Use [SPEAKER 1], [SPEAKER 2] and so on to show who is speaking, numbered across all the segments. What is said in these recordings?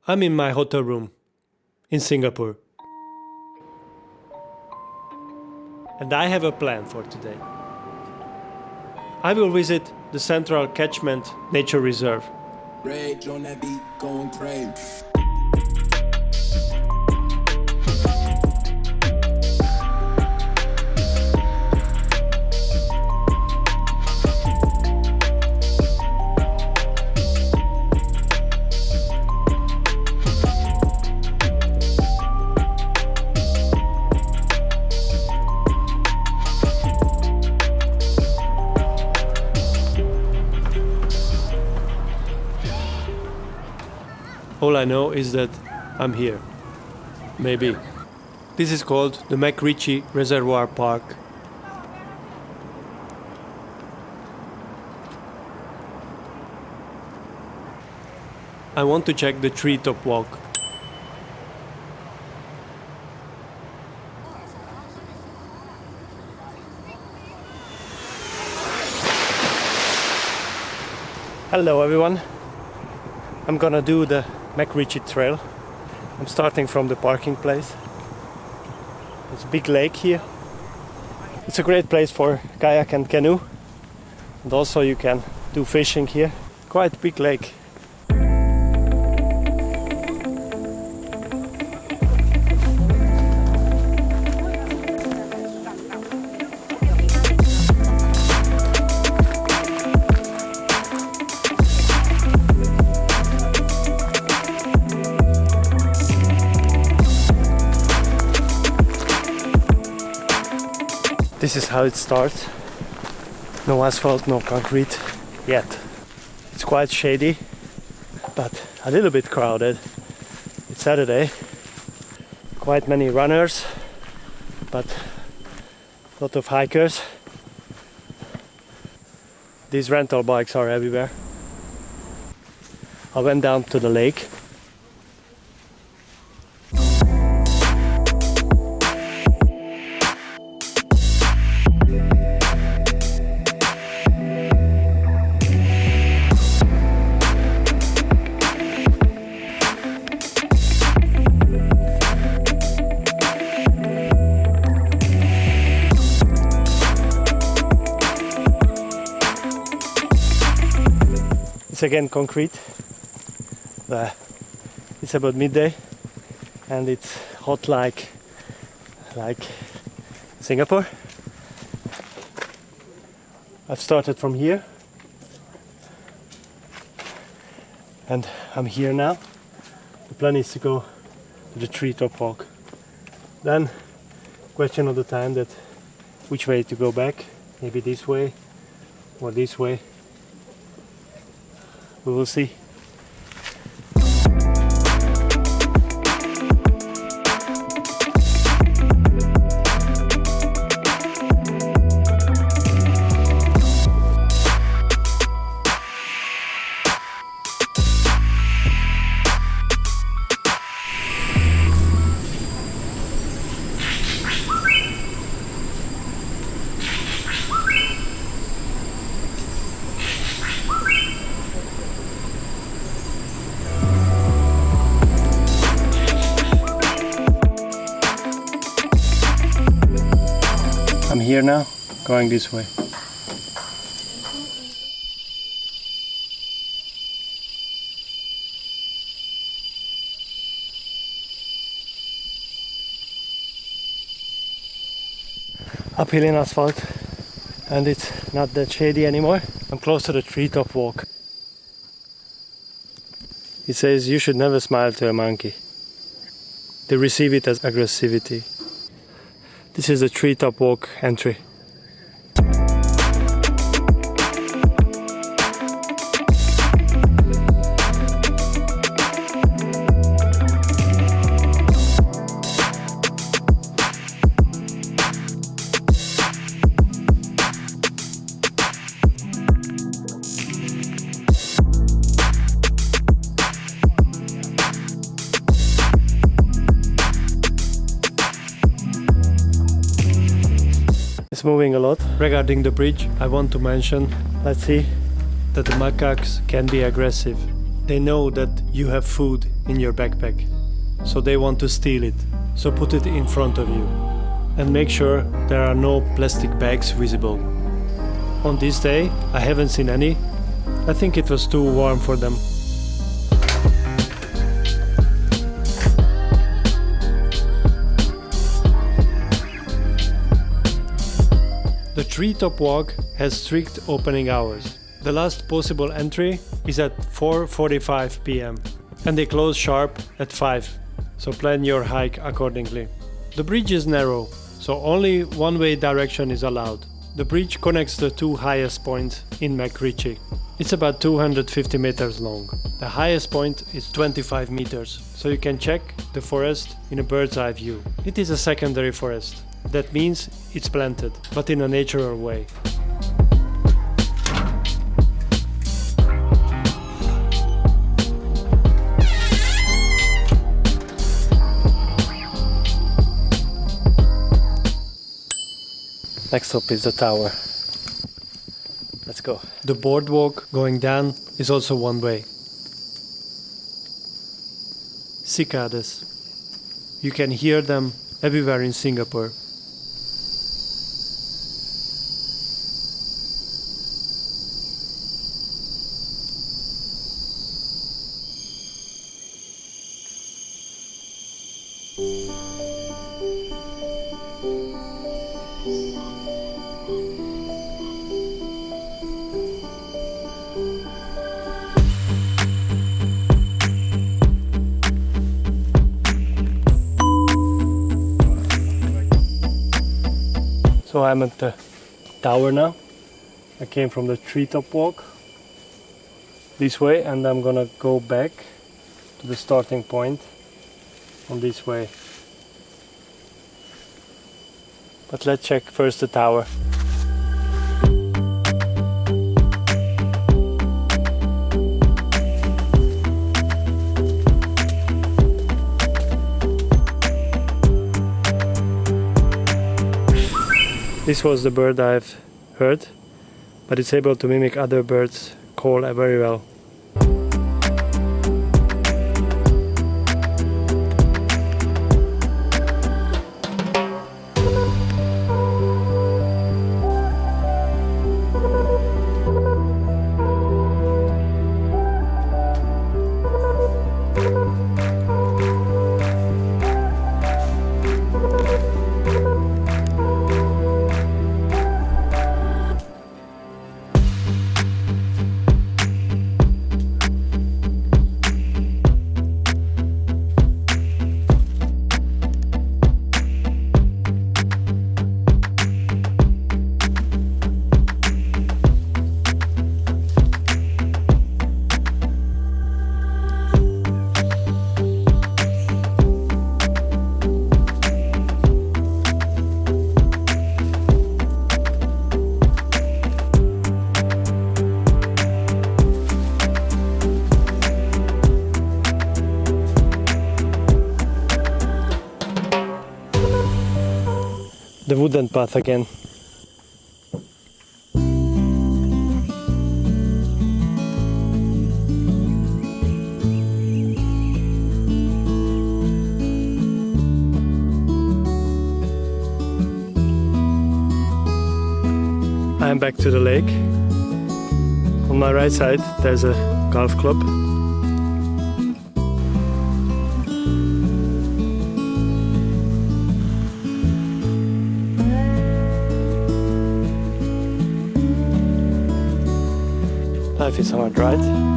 [SPEAKER 1] I'm in my hotel room in Singapore. And I have a plan for today. I will visit the Centran Catchment Nature Reserve.
[SPEAKER 2] Rage on that beat, going crazy.
[SPEAKER 1] All I know is that I'm here. Maybe. This is called the MacRirchie Reservoir Park. I want to check the TreeTop Walk. Hello everyone. I'm gonna do the MacRitchie trail. I'm starting from the parking place. There's a big lake here. It's a great place for kayak and canoe. And also you can do fishing here. Quite big lake. This is how it starts. No asphalt, no concrete yet. It's quite shady, but a little bit crowded. It's Saturday. Quite many runners, but a lot of hikers. These rental bikes are everywhere. I went down to the lake. It's again concrete. It's about midday and it's hot like Singapore. I've started from here and I'm here now. The plan is to go to the TreeTop Walk. Then question of the time that which way to go back, maybe this way or this way. We will see. I'm here now, going this way. Uphill in asphalt, and it's not that shady anymore. I'm close to the TreeTop Walk. It says you should never smile to a monkey. They receive it as aggressivity. This is the TreeTop Walk entry. It's moving a lot. Regarding the bridge, I want to mention, let's see, that the macaques can be aggressive. They know that you have food in your backpack, so they want to steal it. So put it in front of you. And make sure there are no plastic bags visible. On this day, I haven't seen any. I think it was too warm for them. The TreeTop Walk has strict opening hours. The last possible entry is at 4:45 p.m. and they close sharp at 5, so plan your hike accordingly. The bridge is narrow, so only one-way direction is allowed. The bridge connects the two highest points in MacRitchie. It's about 250 meters long. The highest point is 25 meters, so you can check the forest in a bird's eye view. It is a secondary forest. That means it's planted, but in a natural way. Next up is the tower. Let's go. The boardwalk going down is also one way. Cicadas. You can hear them everywhere in Singapore. So I'm at the tower now. I came from the TreeTop Walk this way, and I'm gonna go back to the starting point on this way. But let's check first the tower. This was the bird I've heard, but it's able to mimic other birds' call very well. The wooden path again. I'm back to the lake. On my right side there's a golf club. Life is hard, right?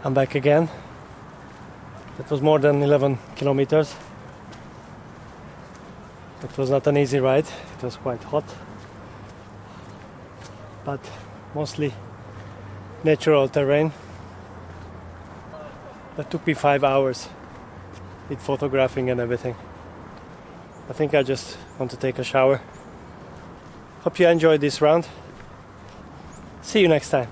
[SPEAKER 1] I'm back again. It was more than 11 kilometers. It was not an easy ride. It was quite hot, but mostly natural terrain. That took me 5 hours with photographing and everything. I think I just want to take a shower. Hope you enjoyed this round. See you next time.